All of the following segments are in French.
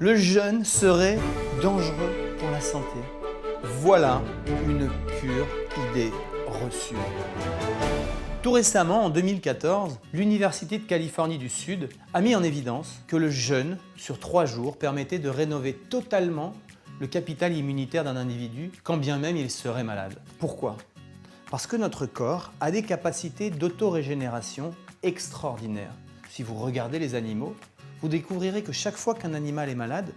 Le jeûne serait dangereux pour la santé. Voilà une pure idée reçue. Tout récemment, en 2014, l'Université de Californie du Sud a mis en évidence que le jeûne sur 3 jours permettait de rénover totalement le capital immunitaire d'un individu, quand bien même il serait malade. Pourquoi? Parce que notre corps a des capacités d'autorégénération extraordinaires. Si vous regardez les animaux, vous découvrirez que chaque fois qu'un animal est malade,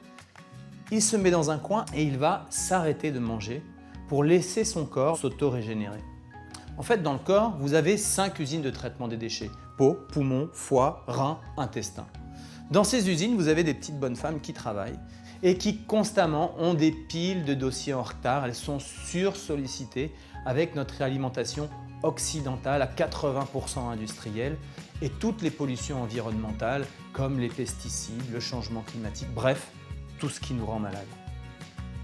il se met dans un coin et il va s'arrêter de manger pour laisser son corps s'autorégénérer. En fait, dans le corps, vous avez 5 usines de traitement des déchets. Peau, poumons, foie, reins, intestin. Dans ces usines, vous avez des petites bonnes femmes qui travaillent et qui constamment ont des piles de dossiers en retard. Elles sont sursollicitées avec notre alimentation occidentale à 80% industrielle et toutes les pollutions environnementales comme les pesticides, le changement climatique, bref, tout ce qui nous rend malades.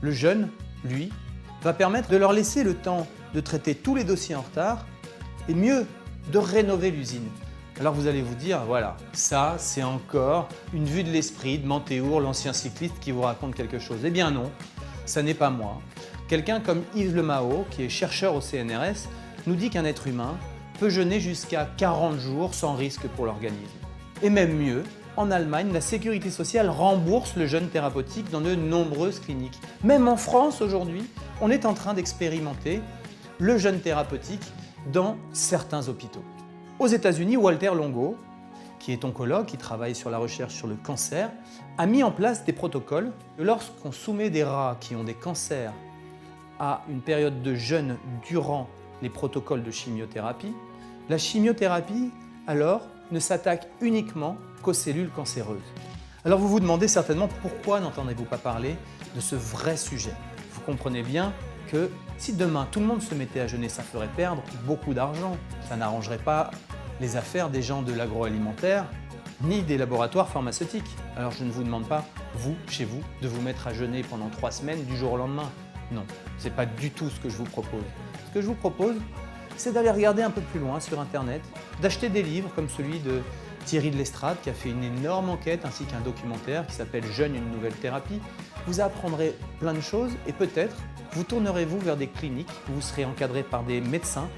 Le jeûne, lui, va permettre de leur laisser le temps de traiter tous les dossiers en retard et mieux, de rénover l'usine. Alors vous allez vous dire, voilà, ça c'est encore une vue de l'esprit de Mantéour, l'ancien cycliste qui vous raconte quelque chose. Eh bien non, ça n'est pas moi. Quelqu'un comme Yves Lemao, qui est chercheur au CNRS, nous dit qu'un être humain peut jeûner jusqu'à 40 jours sans risque pour l'organisme. Et même mieux, en Allemagne, la sécurité sociale rembourse le jeûne thérapeutique dans de nombreuses cliniques. Même en France aujourd'hui, on est en train d'expérimenter le jeûne thérapeutique dans certains hôpitaux. Aux États-Unis, Walter Longo, qui est oncologue, qui travaille sur la recherche sur le cancer, a mis en place des protocoles. Lorsqu'on soumet des rats qui ont des cancers à une période de jeûne durant les protocoles de chimiothérapie, la chimiothérapie, alors, ne s'attaque uniquement qu'aux cellules cancéreuses. Alors vous vous demandez certainement pourquoi n'entendez-vous pas parler de ce vrai sujet. Vous comprenez bien que si demain tout le monde se mettait à jeûner, ça ferait perdre beaucoup d'argent. Ça n'arrangerait pas les affaires des gens de l'agroalimentaire ni des laboratoires pharmaceutiques. Alors je ne vous demande pas, vous, chez vous, de vous mettre à jeûner pendant 3 semaines du jour au lendemain. Non, ce n'est pas du tout ce que je vous propose. Ce que je vous propose, c'est d'aller regarder un peu plus loin sur Internet, d'acheter des livres comme celui de Thierry de L'Estrade qui a fait une énorme enquête ainsi qu'un documentaire qui s'appelle « Jeûne, une nouvelle thérapie ». Vous apprendrez plein de choses et peut-être vous tournerez-vous vers des cliniques où vous serez encadré par des médecins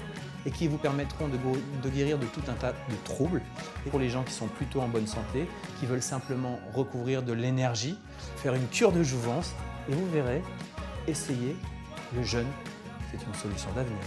et qui vous permettront de guérir de tout un tas de troubles. Et pour les gens qui sont plutôt en bonne santé, qui veulent simplement recouvrir de l'énergie, faire une cure de jouvence, et vous verrez, essayez, le jeûne, c'est une solution d'avenir.